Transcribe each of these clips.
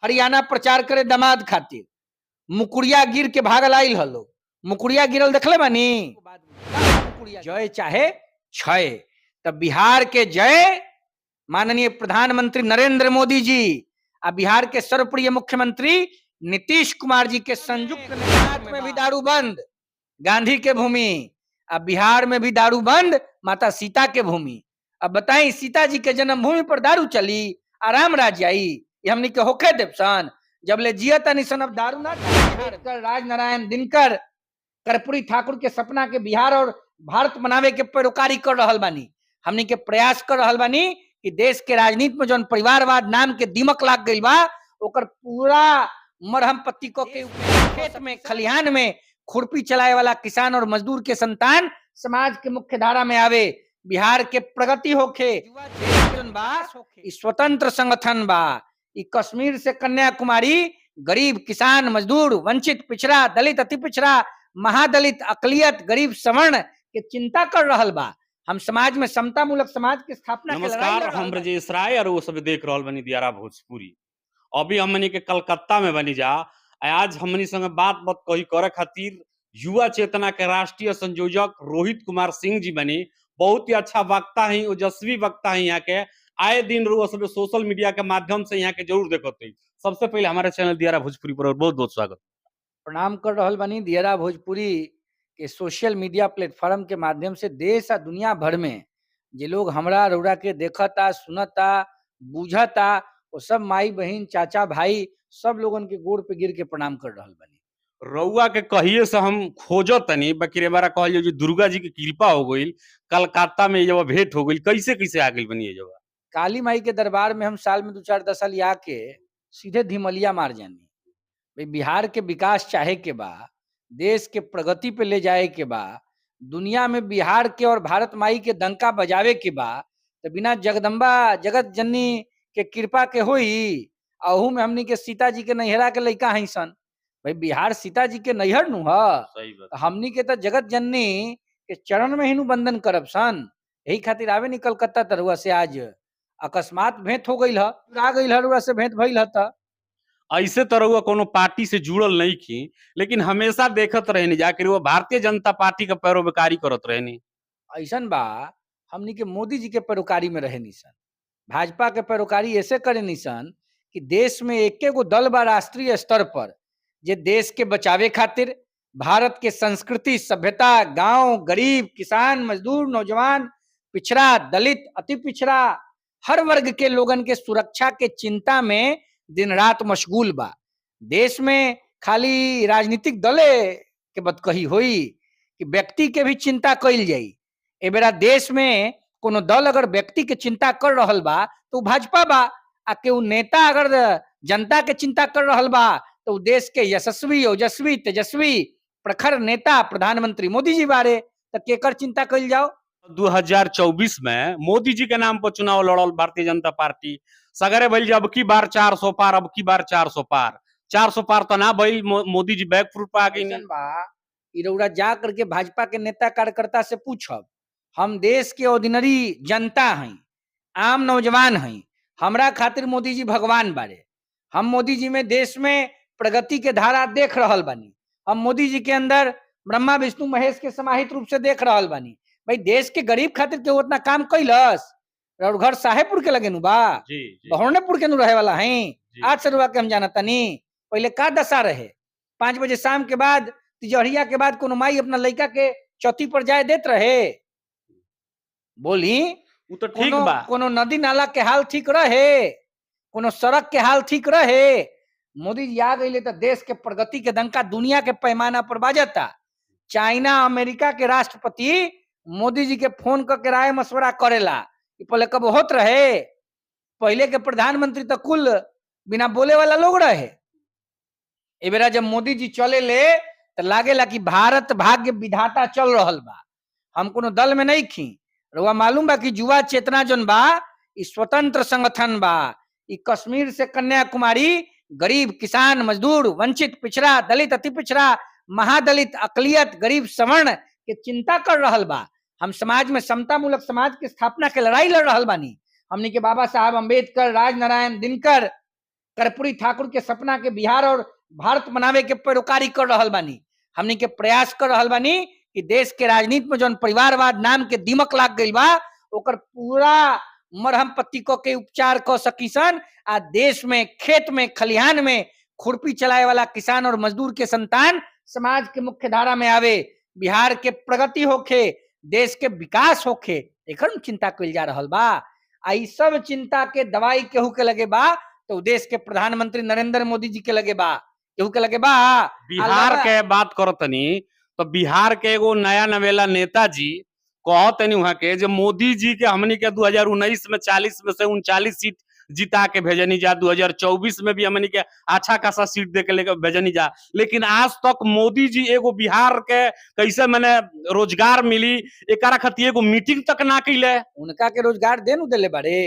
हरियाणा प्रचार करे दामाद खातिर, मुकुड़िया गिर के भागल आइल हलो। मुकुड़िया गिरल देखले बानी? जय चाहे क्षय। तब बिहार के जय माननीय प्रधानमंत्री नरेंद्र मोदी जी और बिहार के सर्वप्रिय मुख्यमंत्री नीतीश कुमार जी के संयुक्त नेतृत्व में भी दारू बंद, गांधी के भूमि। अब बिहार में भी दारू बंद, माता सीता के भूमि। अब बताई, सीता जी के जन्मभूमि पर दारू चली, आराम राज्य आई? ये हमनी के होखे देवसन जब ले जिया तनी सन अब दारू ना कर। राजनारायण दिनकर, कर्पूरी ठाकुर के सपना के बिहार और भारत बनावे के पैरोकारी कर रहल बानी। हमनी के प्रयास कर रहल बानी कि देश के राजनीति में जौन परिवारवाद नाम के दीमक लाग गई बा, ओकर पूरा मरहम पत्ती को के खेत में खलिहान में खुरपी चलाए वाला किसान और मजदूर के संतान समाज के मुख्य धारा में आवे, बिहार के प्रगति होखे। स्वतंत्र संगठन बा, कश्मीर से कन्याकुमारी गरीब किसान मजदूर वंचित पिछड़ा दलित अति पिछड़ा महादलित अकलियत गरीब सवर्ण के चिंता कर रहल बा। हम समाज में समता मूलक समाज की स्थापना। नमस्कार, हम ब्रजेश राय और वो सब देख रहल बनी दियारा भोजपुरी। अभी हमनी के कलकत्ता में बनी जा। आज हमनी संगे बात कही करे खातिर युवा चेतना के राष्ट्रीय संयोजक रोहित कुमार सिंह जी बनी। बहुत ही अच्छा वक्ता है, ओजस्वी वक्ता है। यहाँ के आए दिन रोज सब सोशल मीडिया के माध्यम से यहाँ के जरूर देखते। सबसे पहले हमारे चैनल दियारा भोजपुरी पर बहुत बहुत स्वागत, प्रणाम कर रहल बनी। दियारा भोजपुरी के सोशल मीडिया प्लेटफॉर्म के माध्यम से देश और दुनिया भर में जे लोग हमरा रौरा के देखता सुनता बुझता, वो सब माई बहन चाचा भाई सब लोगन के गोड़ पे गिर के प्रणाम कर रहल बनी। रउआ के कहिए से हम खोजो तनी बकरे बारा कहलियो जी दुर्गा जी की कृपा हो गई, कलकत्ता में जब भेंट हो गई। कैसे कैसे आ गई बनी जब? काली माई के दरबार में हम साल में 2-4 साल आके सीधे धिमलिया मार जानी। भाई बिहार के विकास चाहे के बा, देश के प्रगति पे ले जाए के बा, दुनिया में बिहार के और भारत माई के डंका बजावे के बा, तो बिना जगदम्बा जगत जननी के कृपा के होई। अहू में हमनी के सीता जी के नैहरा के लइका हई सन। भाई बिहार सीता जी के नैहर नु ह, हमनी के तो जगत जननी के चरण में ही नु बंदन करब सन। यही खातिर आवे नी कलकत्ता तरुआ से आज अकस्मात भेंट हो गई, आ गई से भेंट भइल ह। ऐसे तो रउआ कोनो पार्टी से जुड़ल नहीं की, लेकिन हमेशा देखत रहनी जाकर वो भारतीय जनता पार्टी का पैरोकारी करत रहनी। ऐसन बा, हमनी के मोदी जी के पैरोकारी में रहे निसन, भाजपा के पैरोकारी ऐसे करे निसन कि देश में एक गो दल बा राष्ट्रीय स्तर पर, जे देश के बचावे खातिर भारत के संस्कृति सभ्यता गांव गरीब किसान मजदूर नौजवान पिछड़ा दलित अति पिछड़ा हर वर्ग के लोगन के सुरक्षा के चिंता में दिन रात मशगूल बा। देश में खाली राजनीतिक दले के बतकही होई कि व्यक्ति के भी चिंता कइल जाई। ए बेरा देश में कोनो दल अगर व्यक्ति के चिंता कर रहल बा तो भाजपा बा, आ केहू नेता अगर जनता के चिंता कर रहल बा तो देश के यशस्वी ओजस्वी तेजस्वी प्रखर नेता प्रधानमंत्री मोदी जी बारे। तो केकर चिंता कइल जाओ? 2024 में मोदी जी के नाम पर चुनाव लड़ल भारतीय जनता पार्टी। सगरे भइल अब की बार 400 पार, अब की बार 400 पार। 400 पार तो ना भइल, मोदी जी बैक फुट पा गई। रउरा जा करके भाजपा के नेता कार्यकर्ता से पूछब, हम देश के ऑर्डिनरी जनता हैं, आम नौजवान हैं, हमरा खातिर मोदी जी भगवान बारे। हम मोदी जी में देश में प्रगति के धारा देख रहल बानी। हम मोदी जी के अंदर ब्रह्मा विष्णु महेश के समाहित रूप से देख रहल बानी। भाई देश के गरीब खातिर के उतना काम कैलस? और घर साहेबपुर के लगे नु बा, बहुर्णपुर के नु रहे वाला है। आज से रुआ के हम जानता नहीं, पहले का दशा रहे। 5 बजे शाम के बाद तिजोरिया के बाद कोनो माई अपना लड़का के चौथी पर जाए देत रहे? बोली वो तो ठीक बा। कोनो नदी नाला के हाल ठीक रहे? कोनो सड़क के हाल ठीक रहे? मोदी जी आ गई तो देश के प्रगति के डंका दुनिया के पैमाना पर बाजता। चाइना अमेरिका के राष्ट्रपति मोदी जी के फोन करके राय मशवरा करेला कि पहले कब होत रहे। पहले के प्रधानमंत्री तो कुल बिना बोले वाला लोग रहे। ए बेरा जब मोदी जी चले ले तो लागेला कि भारत भाग्य विधाता चल रहल बा। हम कोनो दल में नहीं खी। रउआ मालूम बा कि युवा चेतना जन बा स्वतंत्र संगठन बा। कश्मीर से कन्याकुमारी गरीब किसान मजदूर वंचित पिछड़ा दलित अति पिछड़ा महादलित अकलियत गरीब सवर्ण के चिंता कर रहल बा। हम समाज में समता मूलक समाज की स्थापना के लड़ाई लड़ रहल बानी। हमनी के बाबा साहब अम्बेडकर राजनारायण दिनकर कर्पूरी ठाकुर के सपना के बिहार और भारत बनावे के पैरोकारी कर रहल बानी। हमनी के प्रयास कर रहल बानी कि देश के राजनीति में जौन परिवारवाद नाम के दीमक लाग गई बा ओकर पूरा मरहम पट्टी क के उपचार क सकीसन। आ देश में खेत में खलिहान में खुरपी चलाए वाला किसान और मजदूर के संतान समाज के मुख्य धारा में आवे, बिहार के प्रगति होखे, देश के विकास होखे, एकर चिंता कइल जा रहल बा। आ ई सब चिंता के दवाई केहू के लगे बा तो देश के प्रधानमंत्री नरेंद्र मोदी जी के लगे बा, केहू के लगे बा। बिहार के बात करो तनी तो बिहार के एगो नया नवेला नेताजी कहो तनी वहां के जो मोदी जी के हमनी के 2019 में 40 में से 39 सीट जिता के भेजनी जा, 2024 में भी हमनी के अच्छा खासा सीट दे के लेकर भेजनी जा, लेकिन आज तक मोदी जी एगो बिहार के कैसे मैंने रोजगार मिली एकरा खातिर एगो मीटिंग तक ना कैले। उनका के रोजगार देनु देले बारे,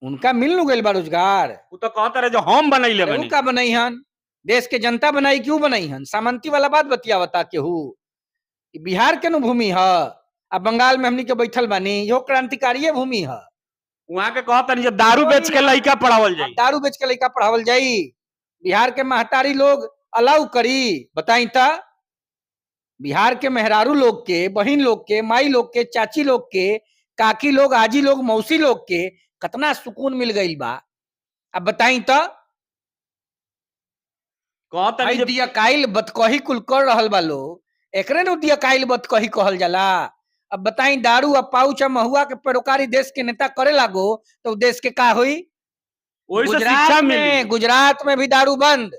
उनका मिल नु गइल बा रोजगार। वो तो कहता रहे जो हम बनैले अरे बनी। उ का बनाई हन, देश के जनता बनाई क्यों बनाई हन? सामंती वाला बात बतियावता केहू कि बिहार के नु भूमि ह, अब बंगाल में हमनी के बैठल बानी, यो क्रांतिकारी भूमि ह। वहां के कहता नहीं जब दारू बेच के लड़का पढ़ावल जाई, दारू बेच के लड़का पढ़ावल जाई, बिहार के महतारी लोग अलाउ करी? बताई ता बिहार के मेहरारू लोग के, बहिन लोग के, माई लोग के, चाची लोग के, काकी लोग, आजी लोग, मौसी लोग के कितना सुकून मिल गई बा। अब बताई ता कहता नहीं जब दिया काइल बतकही कुल कर रहल बा लोग, एकरे नु दिया काइल बतकही कहल जाला। अब बताई दारू और पाउच और महुआ के पैरोकारी देश के नेता करे लागो तो देश के का हुई? वही से शिक्षा मिली। गुजरात में भी दारू बंद,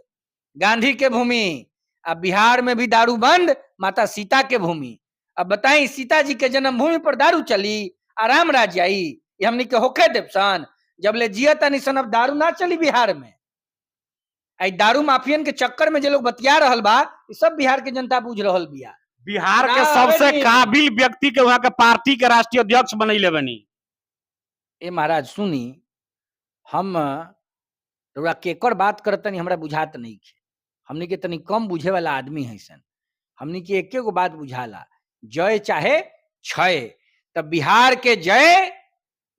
गांधी के भूमि। अब बिहार में भी दारू बंद, माता सीता के भूमि। अब बताई सीता जी के जन्मभूमि पर दारू चली, आराम राज आई? ये हमनी के होखे देवसन जब ले जिया तनी सन अब दारू ना चली बिहार में। आई दारू माफियन के चक्कर में जे लोग बतिया रहल बा, ये सब बिहार के जनता बुझ रहल बिया। बिहार के सबसे काबिल व्यक्ति के वहां के पार्टी के राष्ट्रीय अध्यक्ष बनैले बनी। ए महाराज सुनी, हम रउरा केकर बात करतनी हमरा बुझात नहीं है। हमनी के तनी कम बुझे वाला आदमी है सन। हमनी के एके गो बात बुझाला, जय चाहे क्षय। तब बिहार के जय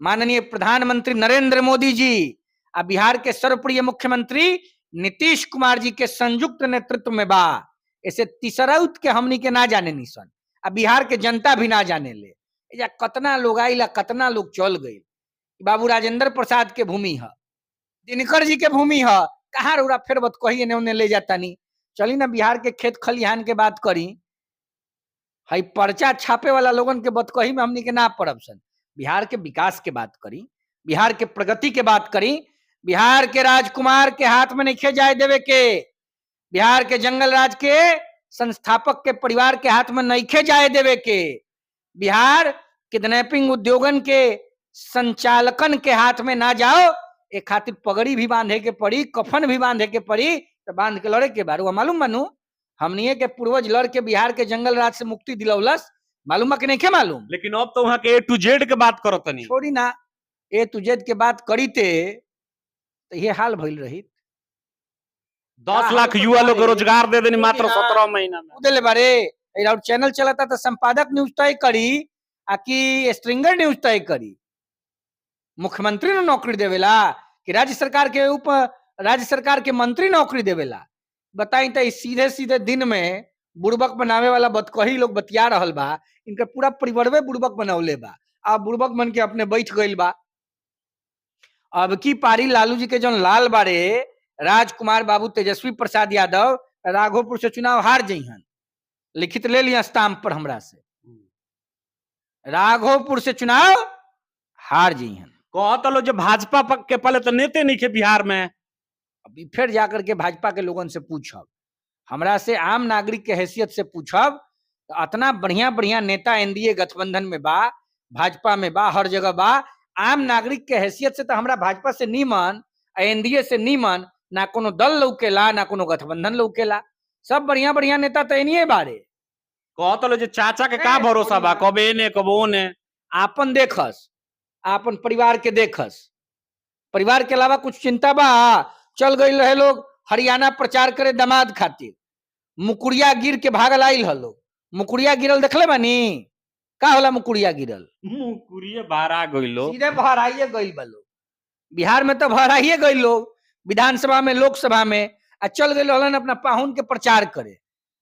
माननीय प्रधानमंत्री नरेंद्र मोदी जी आ बिहार के सर्वप्रिय मुख्यमंत्री नीतीश कुमार जी के संयुक्त नेतृत्व में बा। ऐसे तीसराउत के हमनी के ना जाने निसन, अब बिहार के जनता भी ना जाने ले। एजा कतना लोग आइला, कतना लोग चल गए। बाबू राजेंद्र प्रसाद के भूमि है, दिनकर जी के भूमि है, कहाँ रउरा फिर बत कही एने ओने ले जाता नहीं। चली ना बिहार के खेत खलिहान के बात करी, हई पर्चा छापे वाला लोगन के बतकही में हमनी के ना पड़ब सन। बिहार के विकास के बात करी, बिहार के प्रगति के बात करी। बिहार के राजकुमार के हाथ में नहीं जाए देवे के, बिहार के जंगल राज के संस्थापक के परिवार के हाथ में नहीं जाए देवे के, बिहार किडनैपिंग उद्योगन के संचालकन के हाथ में ना जाओ। एक खातिर पगड़ी भी बांधे के पड़ी, कफन भी बांधे के पड़ी, तो बांध के लड़े के बारू। मालूम बनू हमनिए के पूर्वज लड़ के बिहार के जंगल राज से मुक्ति दिलौलस, मालूम कि नहीं के मालूम? लेकिन अब तो वहां के A to Z के बात करो तनी। छोड़ी ना A to Z के बात करी तो ये हाल भइल रही। 10 लाख युवा लोग रोजगार दे देनी मात्र 17 महीना में। उदले बारे और चैनल चलाता तो संपादक न्यूज तय करी आ कि स्ट्रिंगर न्यूज तय करी? मुख्यमंत्री ने नौकरी देवेला कि राज्य सरकार के मंत्री नौकरी देवेला? बताई तो सीधे सीधे दिन में बुड़बक बनावे वाला बतकही लोग बतिया रहल बा, इनके पूरा परिवारवे बुड़बक बनौले बा। अब बुड़बक बन के अपने बैठ गइल बा। अब की पारी लालू जी के जौन लाल बारे राजकुमार बाबू तेजस्वी प्रसाद यादव राघोपुर से चुनाव हार जइहन, लिखित ले लिया स्टाम्प पर हमरा से, राघोपुर से चुनाव हार जइहन। कहता लो जो भाजपा के पहले तो नेते नहीं थे बिहार में, अभी फिर जाकर के भाजपा के लोगन से पूछब, हमरा से आम नागरिक के हैसियत से पूछब, तो इतना बढ़िया बढ़िया नेता एनडीए गठबंधन में बा, भाजपा में बा, हर जगह बा। आम नागरिक के हैसियत से तो हमरा भाजपा से नीमन, एनडीए से नीमन ना कोनो दल लौकेला, ना कोनो गठबंधन लौकेला। सब बढ़िया बढ़िया नेता तो एनिए बारे। कहता लो जो चाचा के का भरोसा बा, कब एने कब ओने। आपन देखस, आपन परिवार के देखस, परिवार के अलावा कुछ चिंता बा? चल गई रहे लोग हरियाणा प्रचार करे दामाद खातिर, मुकुड़िया गिर के भागल आइल हलो। मुकुड़िया गिरल देखले बानी? का होला मुकुड़िया गिरल? मुकुड़िया बाहर आ गइलो, सीधे बाहर आइए गइल बलो। बिहार में तो भराइए गई लोग विधानसभा में, लोकसभा में, आ चल गए रहलन अपना पाहुन के प्रचार करे,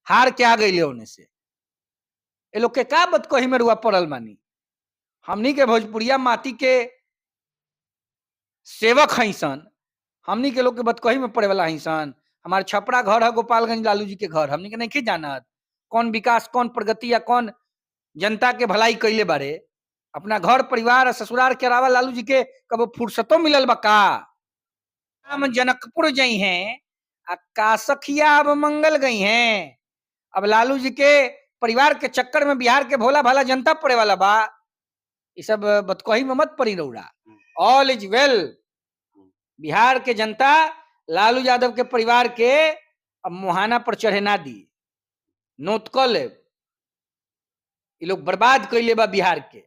हार के आ गई होने से। ये लोग के का बतकही में रुआ पड़ल मानी। हमनी के भोजपुरिया माटी के सेवक हई सन, हमनी के लोग के बतकही में पड़े वाला हई सन। हमारे छपरा घर है गोपालगंज, लालू जी के घर, हमनी के नहीं जानत कौन विकास, कौन प्रगति या कौन जनता के भलाई कैले बारे। अपना घर परिवार ससुराल के अलावा लालू जी के कब फुर्सतों मिलल बा का। हम जनकपुर गई हैं, कासखिया अब मंगल गई हैं। अब लालू जी के परिवार के चक्कर में बिहार के भोला भाला जनता पड़े वाला बा। ये सब बतकही में मत पड़ी रौड़ा। All is well. बिहार के जनता लालू यादव के परिवार के अब मुहाना पर चढ़े ना दी, नोट कर ले। ये लोग बर्बाद कैले बा बिहार के,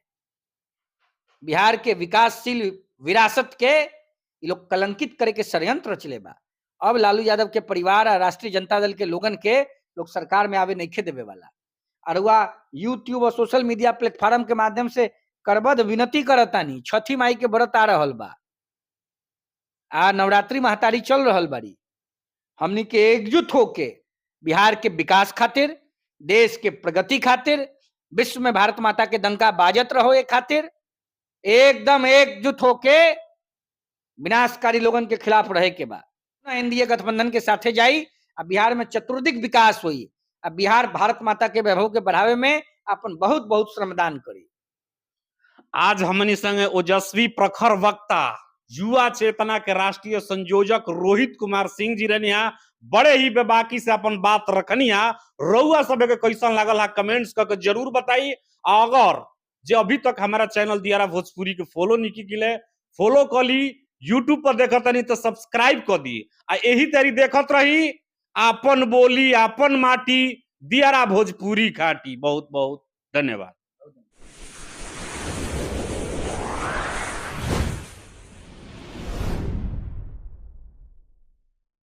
बिहार के विकासशील विरासत के ये लोग कलंकित करे के षड्यंत्र रचले बा। अब लालू यादव के परिवार और राष्ट्रीय जनता दल के लोगन के लोग सरकार में आवे नहीं देवे वाला। और वह यूट्यूब और सोशल मीडिया प्लेटफॉर्म के माध्यम से करबद्ध विनती करतानी, छठी माई के व्रत आ रहल बा, आ नवरात्रि महतारी चल रहल बाड़ी। हमनी के एकजुट होके बिहार के विकास खातिर, देश के प्रगति खातिर, विश्व में भारत माता के डंका बाजत रहो एक खातिर एकदम एकजुट होके विनाशकारी लोगन के खिलाफ रहे के बा। एनडीए गठबंधन के साथे जाई, अब बिहार में चतुर्दिक विकास हुई। अब बिहार भारत माता के वैभव के बढ़ावे में अपन बहुत बहुत श्रमदान करी। आज हमनी संगे ओजस्वी प्रखर वक्ता युवा चेतना के राष्ट्रीय संयोजक रोहित कुमार सिंह जी रहनी है। बड़े ही बेबाकी से अपन बात रखनी है। रउआ सब के कैसन लागल है कमेंट्स करके जरूर बताई। अगर जो अभी तक हमारा चैनल दियारा भोजपुरी के फॉलो नहीं की, फॉलो कर ली। यूट्यूब पर देखत नहीं तो सब्सक्राइब कर दी। आ यही तरी देखत रही आपन बोली आपन माटी दियारा भोजपुरी खाटी। बहुत बहुत धन्यवाद।